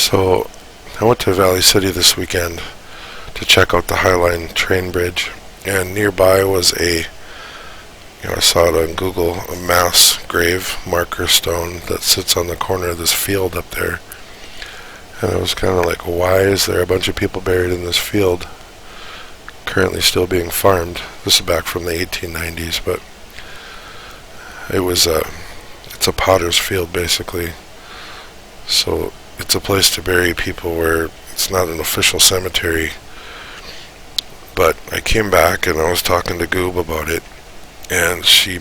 So I went to Valley City this weekend to check out the Highline train bridge, and nearby was I saw it on Google, a mass grave marker stone that sits on the corner of this field up there. And I was kind of like, why is there a bunch of people buried in this field currently still being farmed? This is back from the 1890s, but it's a potter's field basically. So it's a place to bury people where it's not an official cemetery. But I came back and I was talking to Goob about it, and she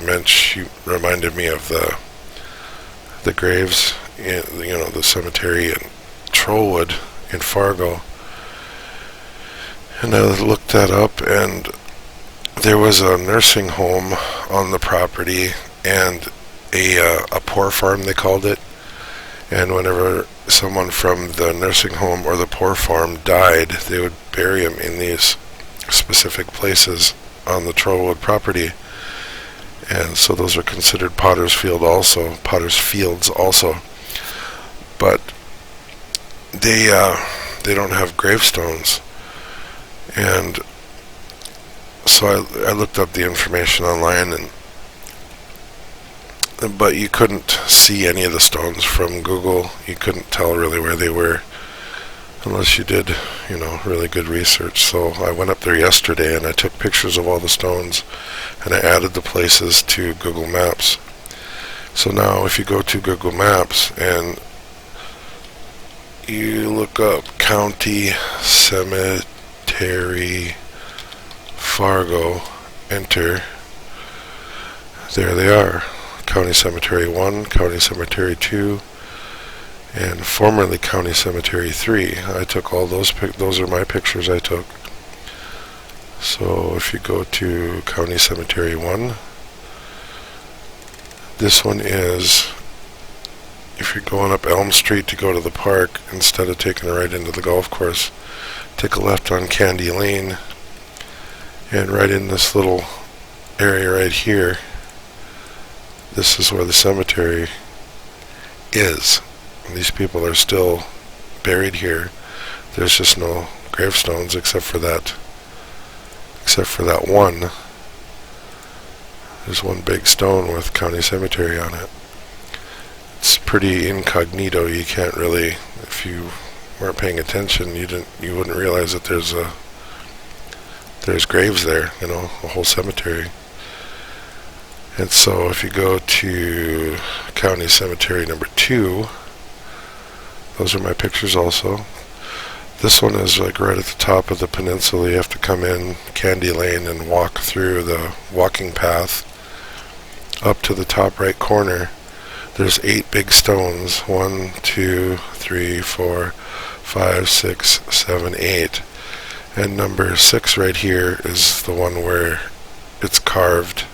reminded me of the graves in the cemetery in Trollwood in Fargo. And I looked that up, and there was a nursing home on the property and a poor farm, they called it. And whenever someone from the nursing home or the poor farm died, they would bury him in these specific places on the Trollwood property. And so those are considered potter's fields also. But they don't have gravestones. And so I looked up the information online, but you couldn't see any of the stones from Google. You couldn't tell really where they were unless you did, really good research. So I went up there yesterday and I took pictures of all the stones and I added the places to Google Maps. So now if you go to Google Maps and you look up County Cemetery Fargo, enter, there they are. County Cemetery 1, County Cemetery 2, and formerly County Cemetery 3. I took all those are my pictures I took. So if you go to County Cemetery 1, this one is, if you're going up Elm Street to go to the park, instead of taking a right into the golf course, take a left on Candy Lane, and right in this little area right here, this is where the cemetery is. And these people are still buried here. There's just no gravestones except for that one. There's one big stone with County Cemetery on it. It's pretty incognito. You can't really, if you weren't paying attention, you wouldn't realize that there's graves there, a whole cemetery. And so if you go to County Cemetery number 2, those are my pictures also. This one is like right at the top of the peninsula. You have to come in Candy Lane and walk through the walking path up to the top right corner. There's 8 big stones. 1, 2, 3, 4, 5, 6, 7, 8. And number 6 right here is the one where it's carved.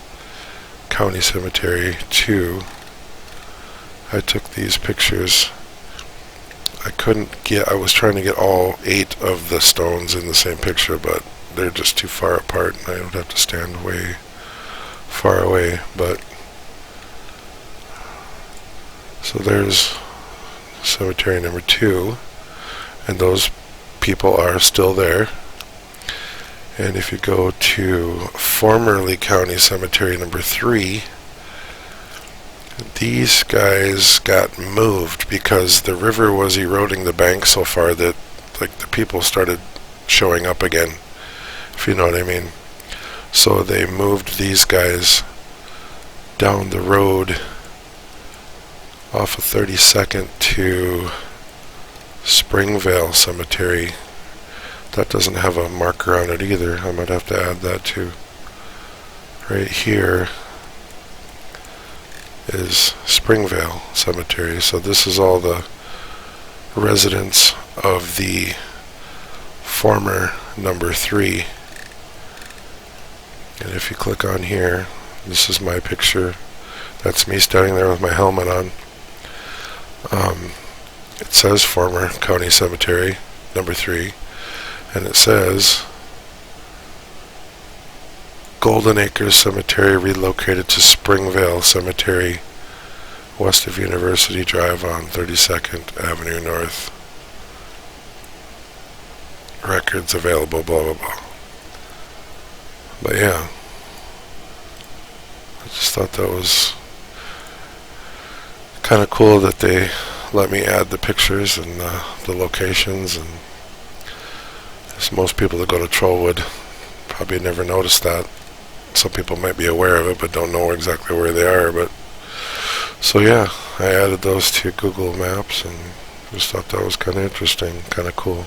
County Cemetery 2. I took these pictures. I was trying to get all 8 of the stones in the same picture, but they're just too far apart and I would have to stand way far away. But so there's cemetery number 2, and those people are still there. And if you go to formerly County Cemetery number 3, these guys got moved because the river was eroding the bank so far that the people started showing up again, if you know what I mean. So they moved these guys down the road off of 32nd to Springvale Cemetery. That doesn't have a marker on it either. I might have to add that too. Right here is Springvale Cemetery. So this is all the residents of the former number 3. And if you click on here, this is my picture. That's me standing there with my helmet on. It says former County Cemetery number 3. And it says Golden Acres Cemetery relocated to Springvale Cemetery west of University Drive on 32nd Avenue North. records available, blah blah blah. But yeah, I just thought that was kind of cool that they let me add the pictures and the locations, and most people that go to Trollwood probably never noticed that. Some people might be aware of it but don't know exactly where they are. But so yeah, I added those to Google Maps and just thought that was kind of interesting, kind of cool.